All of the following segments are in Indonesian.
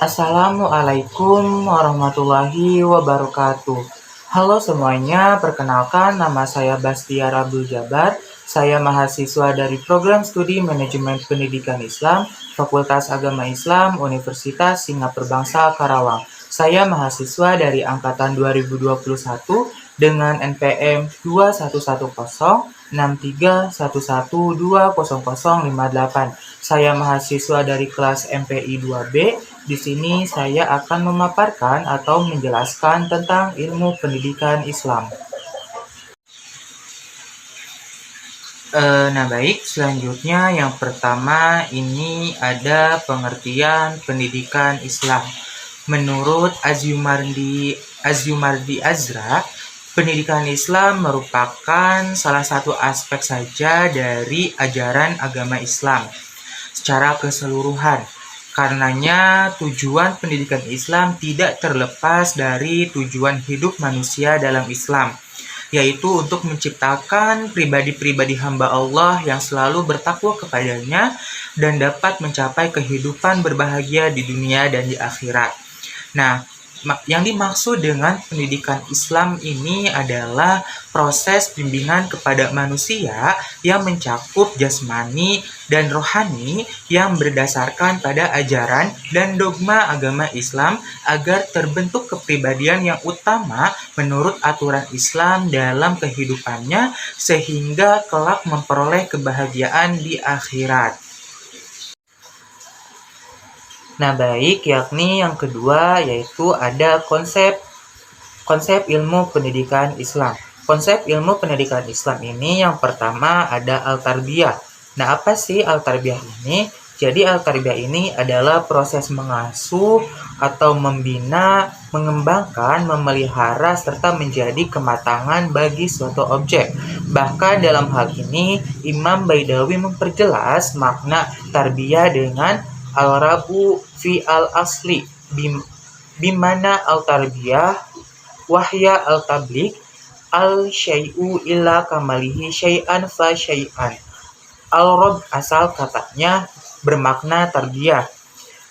Assalamualaikum warahmatullahi wabarakatuh. Halo semuanya, perkenalkan nama saya Bastiar Abdul Jabar. Saya mahasiswa dari Program Studi Manajemen Pendidikan Islam, Fakultas Agama Islam, Universitas Singapura Bangsa Karawang. Saya mahasiswa dari angkatan 2021 dengan NPM 21106311200058. Saya mahasiswa dari kelas MPI 2B. Di sini saya akan memaparkan atau menjelaskan tentang ilmu pendidikan Islam. Baik, selanjutnya yang pertama ini ada pengertian pendidikan Islam. Menurut Azyumardi Azra, pendidikan Islam merupakan salah satu aspek saja dari ajaran agama Islam secara keseluruhan. Karenanya, tujuan pendidikan Islam tidak terlepas dari tujuan hidup manusia dalam Islam, yaitu untuk menciptakan pribadi-pribadi hamba Allah yang selalu bertakwa kepadanya dan dapat mencapai kehidupan berbahagia di dunia dan di akhirat. Nah, yang dimaksud dengan pendidikan Islam ini adalah proses bimbingan kepada manusia yang mencakup jasmani dan rohani yang berdasarkan pada ajaran dan dogma agama Islam agar terbentuk kepribadian yang utama menurut aturan Islam dalam kehidupannya sehingga kelak memperoleh kebahagiaan di akhirat. Baik, yakni yang kedua yaitu ada konsep ilmu pendidikan Islam. Konsep ilmu pendidikan Islam ini yang pertama ada al-tarbiyah. Apa sih al-tarbiyah ini? Jadi al-tarbiyah ini adalah proses mengasuh atau membina, mengembangkan, memelihara, serta menjadi kematangan bagi suatu objek. Bahkan dalam hal ini, Imam Baidawi memperjelas makna tarbiyah dengan al-rabu fi al-asli bimana al-tarbiyah wahya al-tablik al-syai'u illa kamalihi syai'an fa syai'an. Al-rab asal katanya bermakna tarbiyah,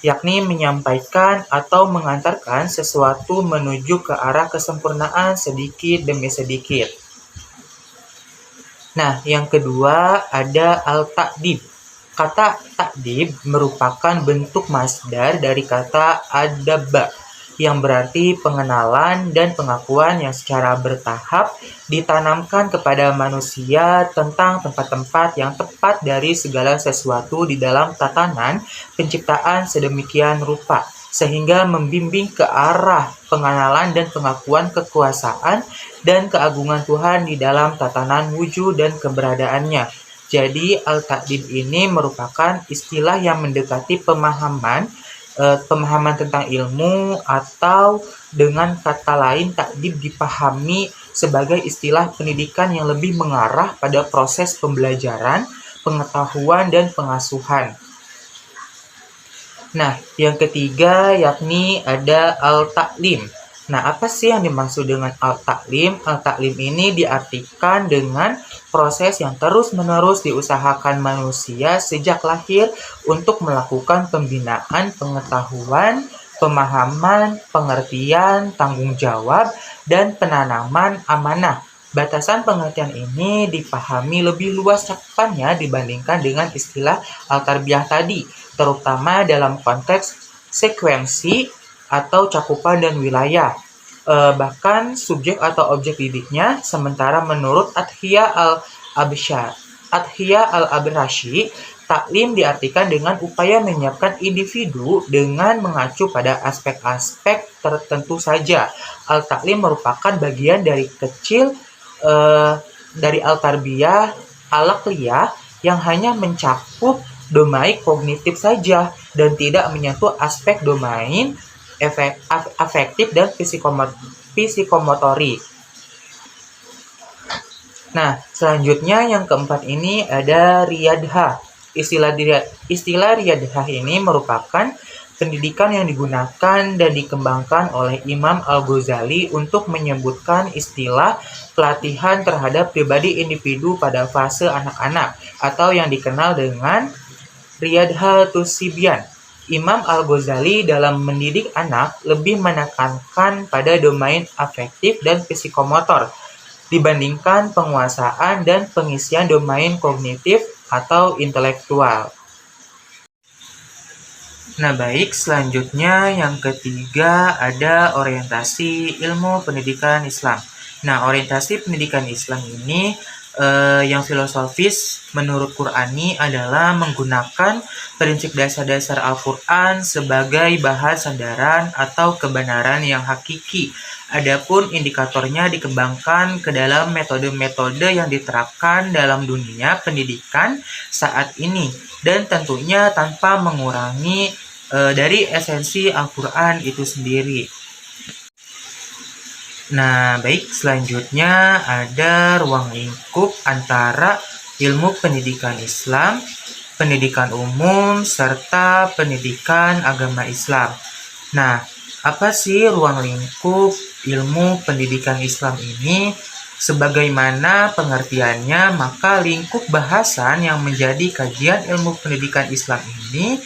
yakni menyampaikan atau mengantarkan sesuatu menuju ke arah kesempurnaan sedikit demi sedikit. Yang kedua ada al-ta'dib. Kata ta'dib merupakan bentuk masdar dari kata adaba, yang berarti pengenalan dan pengakuan yang secara bertahap ditanamkan kepada manusia tentang tempat-tempat yang tepat dari segala sesuatu di dalam tatanan penciptaan sedemikian rupa, sehingga membimbing ke arah pengenalan dan pengakuan kekuasaan dan keagungan Tuhan di dalam tatanan wujud dan keberadaannya. Jadi al-ta'dib ini merupakan istilah yang mendekati pemahaman tentang ilmu, atau dengan kata lain ta'dib dipahami sebagai istilah pendidikan yang lebih mengarah pada proses pembelajaran, pengetahuan, dan pengasuhan. Yang ketiga yakni ada al-ta'lim. Apa sih yang dimaksud dengan al-ta'lim? Al-ta'lim ini diartikan dengan proses yang terus-menerus diusahakan manusia sejak lahir untuk melakukan pembinaan pengetahuan, pemahaman, pengertian, tanggung jawab, dan penanaman amanah. Batasan pengertian ini dipahami lebih luas cakupannya dibandingkan dengan istilah al-tarbiyah tadi, terutama dalam konteks sekuensi atau cakupan dan wilayah. Bahkan subjek atau objek didiknya. Sementara menurut Adhiya al-Abrashi, taklim diartikan dengan upaya menyiapkan individu dengan mengacu pada aspek-aspek tertentu saja. Al-taklim merupakan bagian dari kecil dari al-tarbiyah al-aqliyah yang hanya mencakup domain kognitif saja dan tidak menyentuh aspek domain afektif dan psikomotorik. Selanjutnya yang keempat ini ada riyadhah. Istilah riyadhah ini merupakan pendidikan yang digunakan dan dikembangkan oleh Imam Al-Ghazali untuk menyebutkan istilah pelatihan terhadap pribadi individu pada fase anak-anak, atau yang dikenal dengan riyadhatus sibyan. Imam Al-Ghazali dalam mendidik anak lebih menekankan pada domain afektif dan psikomotor dibandingkan penguasaan dan pengisian domain kognitif atau intelektual. Nah, baik, selanjutnya yang ketiga ada orientasi ilmu pendidikan Islam. Nah, orientasi pendidikan Islam ini yang filosofis menurut Qur'ani adalah menggunakan prinsip dasar-dasar Al-Qur'an sebagai bahan sandaran atau kebenaran yang hakiki. Adapun indikatornya dikembangkan ke dalam metode-metode yang diterapkan dalam dunia pendidikan saat ini dan tentunya tanpa mengurangi dari esensi Al-Qur'an itu sendiri. Nah, baik, selanjutnya ada ruang lingkup antara ilmu pendidikan Islam, pendidikan umum, serta pendidikan agama Islam. Nah, apa sih ruang lingkup ilmu pendidikan Islam ini? Sebagaimana pengertiannya, maka lingkup bahasan yang menjadi kajian ilmu pendidikan Islam ini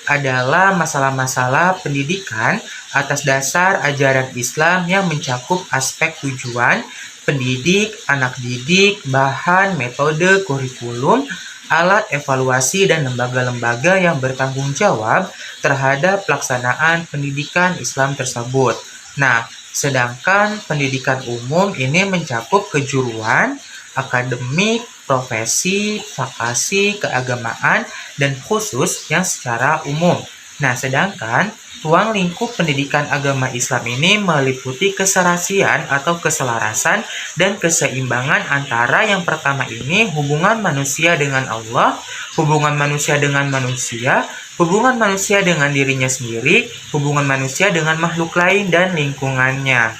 adalah masalah-masalah pendidikan atas dasar ajaran Islam yang mencakup aspek tujuan, pendidik, anak didik, bahan, metode, kurikulum, alat evaluasi, dan lembaga-lembaga yang bertanggung jawab terhadap pelaksanaan pendidikan Islam tersebut. Nah, sedangkan pendidikan umum ini mencakup kejuruan, akademik, profesi, vokasi, keagamaan, dan khusus yang secara umum. Nah, sedangkan ruang lingkup pendidikan agama Islam ini meliputi keserasian atau keselarasan dan keseimbangan antara yang pertama ini hubungan manusia dengan Allah, hubungan manusia dengan manusia, hubungan manusia dengan dirinya sendiri, hubungan manusia dengan makhluk lain dan lingkungannya.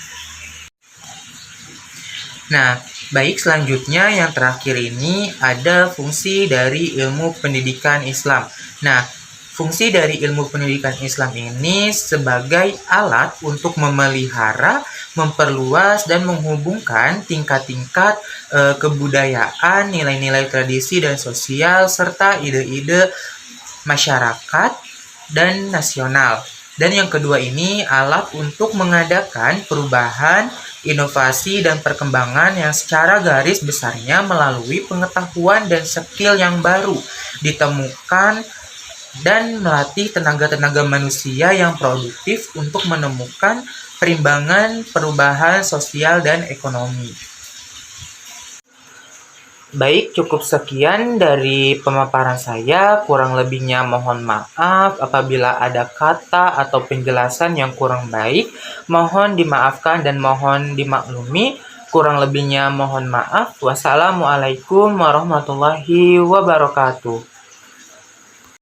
Nah, baik, selanjutnya yang terakhir ini ada fungsi dari ilmu pendidikan Islam. Nah, fungsi dari ilmu pendidikan Islam ini sebagai alat untuk memelihara, memperluas, dan menghubungkan tingkat-tingkat kebudayaan, nilai-nilai tradisi dan sosial, serta ide-ide masyarakat dan nasional. Dan yang kedua ini alat untuk mengadakan perubahan, inovasi, dan perkembangan yang secara garis besarnya melalui pengetahuan dan skill yang baru ditemukan dan melatih tenaga-tenaga manusia yang produktif untuk menemukan perimbangan perubahan sosial dan ekonomi. Baik, cukup sekian dari pemaparan saya. Kurang lebihnya mohon maaf apabila ada kata atau penjelasan yang kurang baik. Mohon dimaafkan dan mohon dimaklumi. Kurang lebihnya mohon maaf. Wassalamualaikum warahmatullahi wabarakatuh.